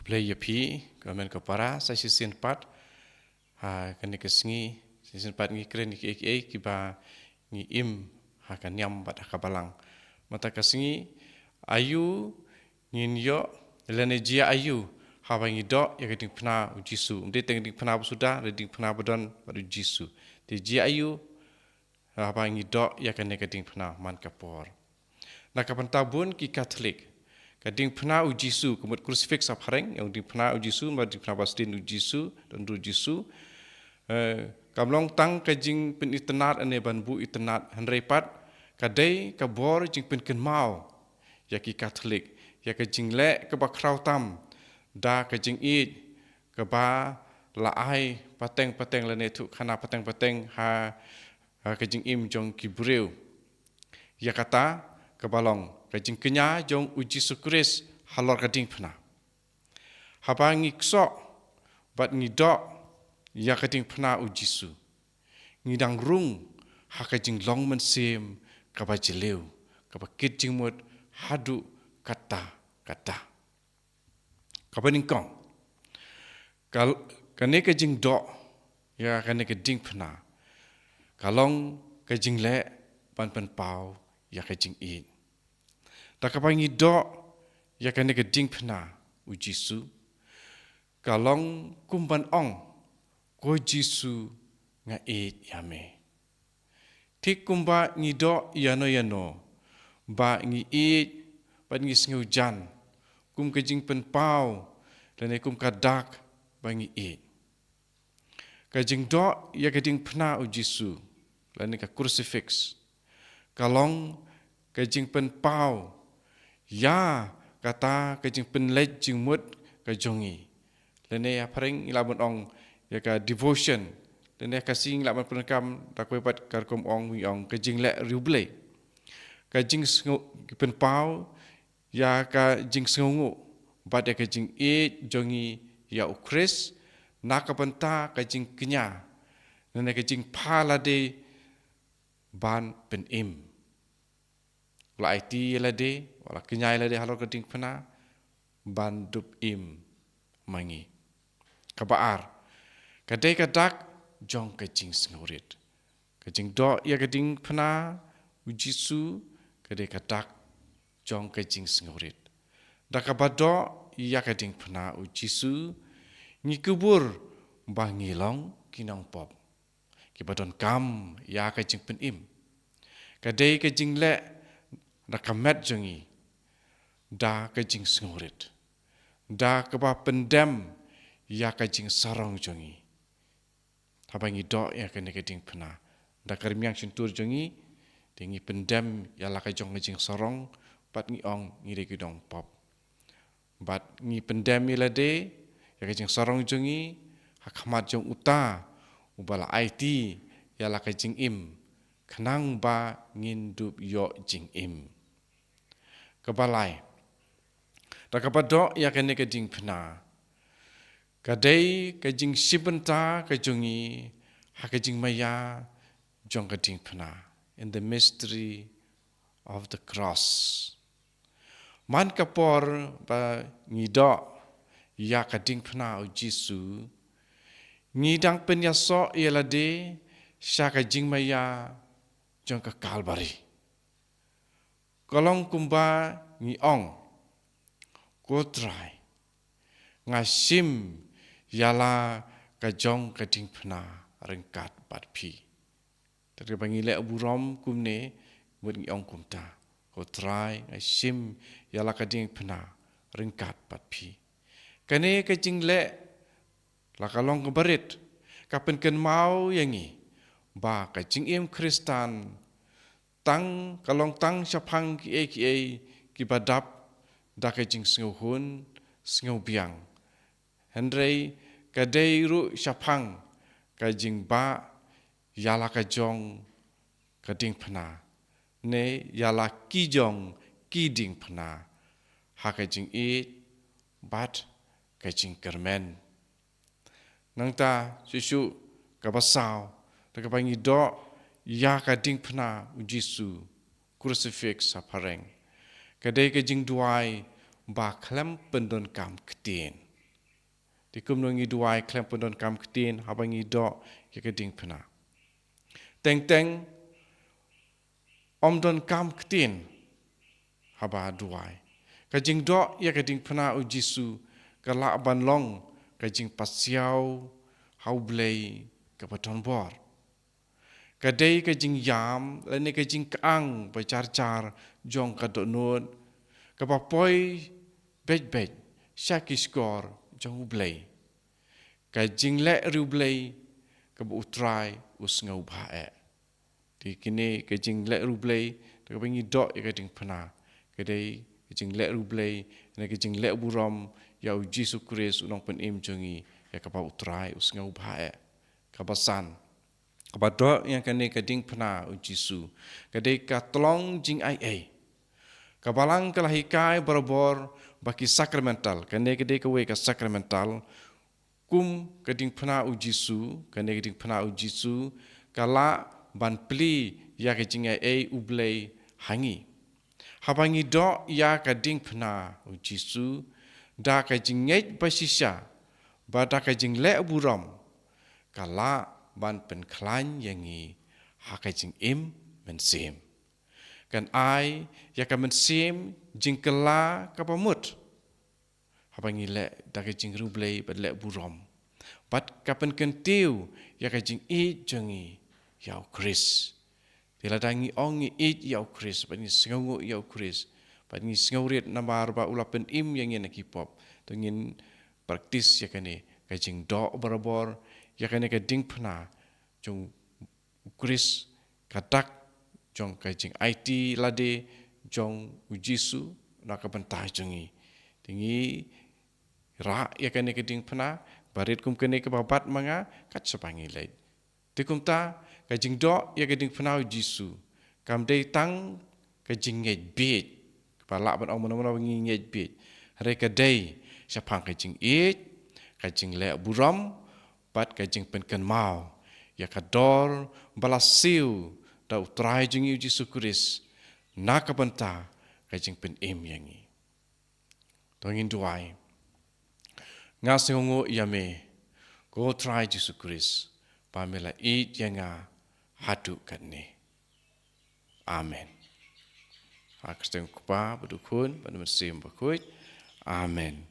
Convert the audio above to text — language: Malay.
play yapi kamen kapara sa season 4 kan kesengi season 4 ngi kren ki ba ngi im kan nyam bat kabalang mata kesengi ayu ngin yo lene jia ayu hawa ngi do ya keding pna jisu mde teng ding pna sudah reding pna bodon badu jisu ti jia ayu hawa ngi do ya keding pna man kapor na kapan tabun ki Katolik kading pna Jisu kumut crucifix aphareng yang ding pna Jisu ma ding pna bastin Jisu dan du Jisu kamlong tang kajing pen itenat ane banbu itenat henrepat kadai kabor jing pen kenmau ya ki Katolik ya kajing le ke ba krautam da kajing i ke ba laai pateng lene tu khana pateng ha kajing im jong ki breu ya kata kebalong kajing kenya jong uji sukris halor kading pna haba ngi ksok bat ngi do ya kading pna ujisu ngi dang rung ha kajing long men sim kaba jeleu kaba kijing mut hadu kata kaba ningkong kane kajing do ya kane kading pna kalong kajing le pan pau ya kajing i tak apa ngi do ya kane keding pna ujisu kalong kumban ong ko jisu nga yame tik kumba ngi do yano ba ngi ba ngi sngu jan kum kejing pen pau lene kum kadak ba ngi kajing do ya keding pna ujisu lene ka crucifix kalong kajing pen pau ya kata kajing penlej jing mut kajongi lene ya paring ilabun ong ya ka devotion lene kasing laban penekam takwepat karkom ong wi ong kajing le riuble kajing pen pau ya ka jing sngu bad ya kajing jongi ya ukris nakapenta kajing kenya lene kajing palade ban pen la IT lade wala kenyai lade halor keding pena bandup mangi kabaar kadai kadak jong kajing sngurit kajing do ya keding pena ujisu kadai kadak jong kajing sngurit dakabado ya keding pena ujisu ngi kubur bangilong kinong pop kibadon kam ya kajing pen kadai kajing le nakamet jongi da kajing sngurit da keba pendem ya kajing sarong jongi tabangi do ya kene kajing pena da karmiang sintur jongi tingi pendem ya la kajing sarong pat ngi ong ngi regidong pop bat ngi pendem ilade ya kajing sarong jongi hakmat jong uta ubala IT ya la kajing kenang ba ngindup yo jing kebalai dakapado ya kene kajing pena kadai kajing sibenta kajongi hakajing maya jong kajing pena in the mystery of the cross man kapor ba ngido ya kajing pena Jisu ngidang penyaso yelade sya kajing maya jong ka Kalbari kolong kumba ngi ong kotrai ngasim yala kajong kading pena rengkat bat pi tadi bangi le burom kumne mut ngi ong kumta kotrai ngasim yala kading pena rengkat bat pi kane kajing le la kalong kebarit kapen ken mau yangi ba kajing Kristan tang kalong tang syapang ki badap da kajing snguhun sngu biang hendrei kadai ru syapang kajing ba yala kajong kading pena ne yala kijong kiding pena ha kajing bat kajing kermen nangta susu kabasau takabangi do ya kading pena Jisu crucifix apareng kadai kajing duai ba klem pendon kam ketin Tikum nungi duai klem pendon kam ketin habangi dok ya keding pena. Teng om don kam ketin haba duai. Kajing dok ya keding pena u Jisu kalak ban long kajing pasiau hau blei kapaton bor. Kadai kajing yam lani kajing kaang bacar jong kadok nun kapapoi bej syakis-kor jong ublei. Kajing lek rublei kabu utrai usngau bae. Di kini kajing lek rublei kabangi dok ya kading pena. Kadai kajing lek rublei na kajing lek buram ya u Jisu Kris unong penim jongi ya kapa utrai usngau bae. Kabasan kabadok yang kene kading pena u Jisu. Kadai ka tolong jing ai. Kabalang kalahikai berbor baki sakramental. Kene kadai kawe ka sakramental. Kum kading pena u Jisu. Kene kading pena u Jisu. Kala ban pli ya kajing ai ublei hangi. Habangi dok ya kading pena u Jisu. Da kajing ngej basisya. Bada kajing lek buram. Kala ban penklan yangi hakajing im mensim. Kan ai ya ka mensim jingkela kapamut. Habangi lek da kajing rublei bad lek buram. Bat kapen kentiu ya kajing I jongi yau Kris. Tiladangi ongi I yau Kris bani sengawu yau Kris. Bani sengawrit nambar ba ulapen im yang yen kipop. Tungin praktis ya kane kajing dok barabor ya kane kading pena jong Kris kadak jong kajing IT lade jong ujisu nak bentai jongi. Tingi ra ya kane kading pena barit kum kene ke babat manga kat sepangi lain. Tikum ta kajing dok ya kading pena ujisu. Kam dei tang kajing ngej bit. Kepala ban au mana-mana wangi ngej bit. Hari kadai sapang kajing it kajing lek buram bat kajing penken mau. Ya kador balasiu da utrai jungi Jisu Kris nak benta kajing pen im yangi. Tongin duai. Ngasengu yame go try Jisu Kris pamela it yanga hadu kanne. Amen. Aksteng kupa bedukun pada mesim berkuit. Amen.